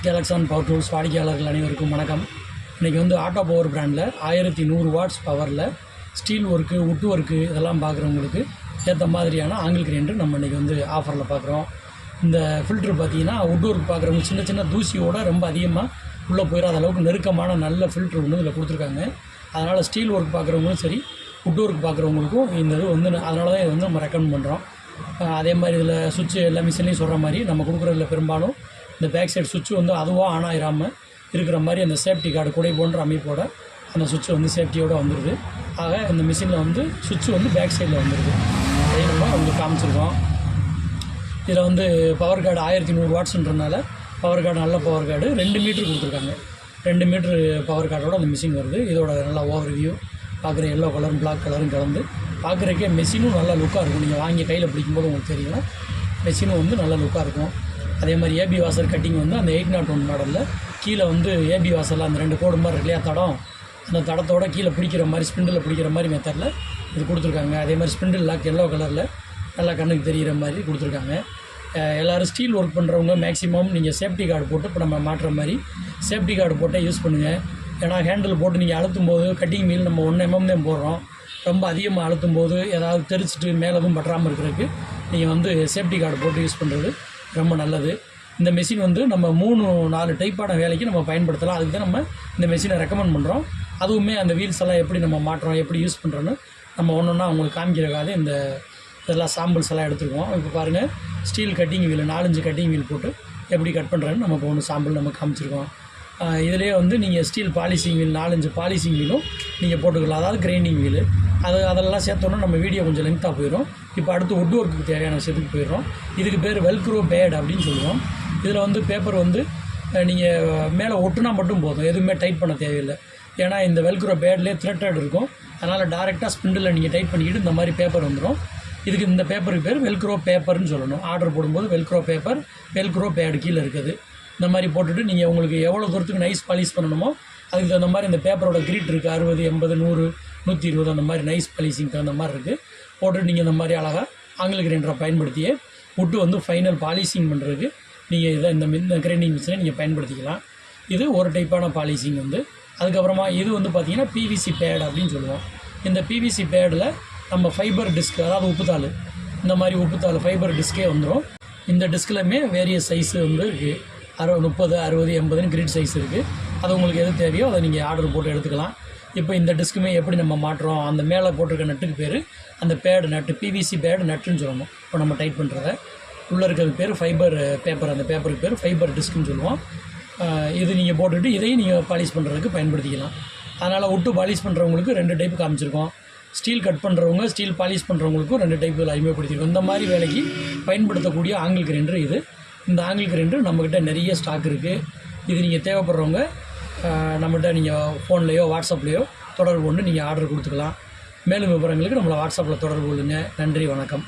கேலக்ஸான் power tools வாடிக்கையாளர்கள் அனைவருக்கும் வணக்கம். இன்றைக்கி வந்து ஆட்டோ பவர் பிராண்டில் 1100 வாட்ஸ் பவரில் ஸ்டீல் ஒர்க்கு, வுட் ஒர்க்கு இதெல்லாம் பார்க்குறவங்களுக்கு ஏற்ற மாதிரியான ஆங்கிள் கிரைண்டர் நம்ம இன்றைக்கி வந்து ஆஃபரில் பார்க்குறோம். இந்த ஃபில்ட்ரு பார்த்திங்கன்னா வுட் ஒர்க் பார்க்குறவங்க சின்ன சின்ன தூசியோடு ரொம்ப அதிகமாக உள்ளே போயிடாத அளவுக்கு நெருக்கமான நல்ல ஃபில்ட்ரு ஒன்று இதில் கொடுத்துருக்காங்க. அதனால் ஸ்டீல் ஒர்க் பார்க்குறவங்களும் சரி, வுட் ஒர்க் பார்க்குறவங்களுக்கும் இந்த இது வந்து அதனால தான் இதை வந்து நம்ம ரெக்கமெண்ட் பண்ணுறோம். அதே மாதிரி இதில் சுவிட்சு எல்லா மிஷின்லையும் சொல்கிற மாதிரி நம்ம கொடுக்குறதுல பெரும்பாலும் இந்த பேக் சைடு சுவிட்சு வந்து அதுவாக ஆன் ஆகிராமல் இருக்கிற மாதிரி அந்த சேஃப்டி கார்டு குடை போன்ற அமைப்போட அந்த சுவிட்சு வந்து சேஃப்டியோடு வந்துடுது. ஆக இந்த மிஷினில் வந்து சுவிட்சு வந்து பேக் சைடில் வந்துடுது. அதையும் நம்ம உங்களுக்கு காமிச்சிருக்கோம். இதில் வந்து பவர் கார்டு 1100 வாட்ஸுன்றனால பவர் கார்டு நல்ல பவர் கார்டு 2 மீட்ரு கொடுத்துருக்காங்க. 2 மீட்ரு பவர் கார்டோட அந்த மிஷின் வருது. இதோட நல்லா ஓவர் வியூ பார்க்குற எல்லோ கலரும் பிளாக் கலரும் கலந்து பார்க்குறக்கே மெஷினும் நல்லா லுக்காக இருக்கும். நீங்கள் வாங்கி கையில் பிடிக்கும்போது உங்களுக்கு தெரியும் மெஷினும் வந்து நல்லா லுக்காக இருக்கும். அதே மாதிரி ஏபி வாசர் கட்டிங் வந்து அந்த 801 மாடலில் கீழே வந்து ஏபி வாசரில் அந்த 2 கோடு மாதிரி இல்லையா தடம், அந்த தடத்தோட கீழே பிடிக்கிற மாதிரி ஸ்பிண்டில் பிடிக்கிற மாதிரி மெத்தடில் இது கொடுத்துருக்காங்க. அதே மாதிரி ஸ்பிண்டில் லாக் எல்லோ கலரில் நல்லா கண்ணுக்கு தெரிகிற மாதிரி கொடுத்துருக்காங்க. எல்லோரும் ஸ்டீல் ஒர்க் பண்ணுறவங்க மேக்ஸிமம் நீங்கள் சேஃப்டி கார்டு போட்டு இப்போ நம்ம மாட்டுற மாதிரி சேஃப்டி கார்டு போட்டே யூஸ் பண்ணுங்கள். ஏன்னா ஹேண்டில் போட்டு நீங்கள் அழுத்தும் போது கட்டிங் மீல் நம்ம 1 mm தான் போடுறோம். ரொம்ப அதிகமாக அழுத்தும் போது ஏதாவது தெரிச்சிட்டு மேலே எதுவும் பற்றாமல் இருக்கிறதுக்கு நீங்கள் வந்து சேஃப்டி கார்டு போட்டு யூஸ் பண்ணுறது ரொம்ப நல்லது. இந்த மெஷின் வந்து நம்ம 3-4 டைப்பான வேலைக்கு நம்ம பயன்படுத்தலாம். அதுக்கு தான் நம்ம இந்த மெஷினை ரெக்கமெண்ட் பண்ணுறோம். அதுவுமே அந்த வீல்ஸ் எல்லாம் எப்படி நம்ம மாட்டுறோம், எப்படி யூஸ் பண்ணுறோன்னு நம்ம ஒன்றா அவங்களுக்கு காமிக்கிறக்காக இந்த இதெல்லாம் சாம்பிள்ஸ் எல்லாம் எடுத்துருக்கோம். இப்போ பாருங்கள், steel cutting wheel 4-5 cutting wheel போட்டு எப்படி கட் பண்ணுறேன்னு நம்ம இப்போ ஒன்று சாம்பிள் நம்ம காமிச்சிருக்கோம். இதிலே வந்து நீங்கள் ஸ்டீல் பாலிசிங் வீல் 4-5 பாலிசிங் வீலும் நீங்கள் போட்டுக்கலாம். அதாவது கிரைண்டிங் வீலு அதெல்லாம் சேர்த்தோன்னா நம்ம வீடியோ கொஞ்சம் லென்த்தாக போயிடும். இப்போ அடுத்து வுட் ஒர்க்குக்கு தேவையான விஷயத்துக்கு போயிடும். இதுக்கு பேர் வெல்க்ரோ பேட் அப்படின்னு சொல்லுவோம். இதில் வந்து பேப்பர் வந்து நீங்கள் மேலே ஒட்டுனா மட்டும் போதும், எதுவுமே டைட் பண்ண தேவையில்லை. ஏன்னா இந்த வெல்க்ரோ பேட்லேயே த்ரெட்டட் இருக்கும். அதனால் டேரெக்டாக ஸ்பிண்டில் நீங்கள் டைட் பண்ணிக்கிட்டு இந்த மாதிரி பேப்பர் வந்துடும். இதுக்கு இந்த பேப்பருக்கு பேர் வெல்க்ரோ பேப்பர்னு சொல்லணும். ஆர்டர் போடும்போது வெல்க்ரோ பேப்பர், வெல்க்ரோ பேடு கீழே இருக்குது. இந்த மாதிரி போட்டுட்டு நீங்கள் உங்களுக்கு எவ்வளோ தூரத்துக்கு நைஸ் பாலிஷ் பண்ணணுமோ அதுக்கு தகுந்த மாதிரி இந்த பேப்பரோட கிரீட் இருக்குது. 60, 80, 100, 120 அந்த மாதிரி நைஸ் பாலிஷிங் தகுந்த மாதிரி இருக்குது. போட்டுட்டு நீங்கள் இந்த மாதிரி அழகாக ஆங்கிள் கிரைண்டரை பயன்படுத்தியே வுட்டு வந்து ஃபைனல் பாலிஷிங் பண்ணுறதுக்கு நீங்கள் இதை இந்த கிரைண்டிங் மிஷினை நீங்கள் பயன்படுத்திக்கலாம். இது ஒரு டைப்பான பாலிஷிங் வந்து. அதுக்கப்புறமா இது வந்து பார்த்திங்கன்னா பிவிசி பேட் அப்படின்னு சொல்லுவோம். இந்த பிவிசி பேடில் நம்ம ஃபைபர் டிஸ்க், அதாவது உப்புத்தாள், இந்த மாதிரி உப்புத்தாள் ஃபைபர் டிஸ்கே வந்துடும். இந்த டிஸ்கிலுமே வேரியஸ் சைஸு வந்து இருக்குது. 30, 60, 80 கிரிட் சைஸ் இருக்குது. அது உங்களுக்கு எது தேவையோ அதை நீங்கள் ஆர்டர் போட்டு எடுத்துக்கலாம். இப்போ இந்த டிஸ்க்குமே எப்படி நம்ம மாட்டுறோம், அந்த மேலே போட்டிருக்க நட்டுக்கு பேர் அந்த பேடு நட்டு, பிவிசி பேடு நட்டுன்னு சொல்லணும். இப்போ நம்ம டைட் பண்ணுறத உள்ளே இருக்கிறது பேர் ஃபைபர் பேப்பர், அந்த பேப்பருக்கு பேர் ஃபைபர் டிஸ்க்குன்னு சொல்லுவோம். இது நீங்கள் போட்டுட்டு இதையும் நீங்கள் பாலிஷ் பண்ணுறதுக்கு பயன்படுத்திக்கலாம். அதனால் வுட்டு பாலிஷ் பண்ணுறவங்களுக்கு 2 டைப்பு காமிச்சிருக்கோம். ஸ்டீல் கட் பண்ணுறவங்க, ஸ்டீல் பாலிஷ் பண்ணுறவங்களுக்கும் 2 டைப்பு அறிமுகப்படுத்தியிருக்கோம். இந்த மாதிரி வேலைக்கு பயன்படுத்தக்கூடிய ஆங்கிள் கிரைண்டர் இது. இந்த ஆங்கிள் கிரைண்டர் நம்மக்கிட்ட நிறைய ஸ்டாக் இருக்குது. இது நீங்கள் தேவைப்படுறவங்க நம்மகிட்ட நீங்கள் ஃபோன்லேயோ வாட்ஸ்அப்லேயோ தொடர்பு கொண்டு நீங்கள் ஆர்டர் கொடுத்துக்கலாம். மேலும் விவரங்களுக்கு நம்மளை வாட்ஸ்அப்பில் தொடர்பு கொள்ளுங்கள். நன்றி, வணக்கம்.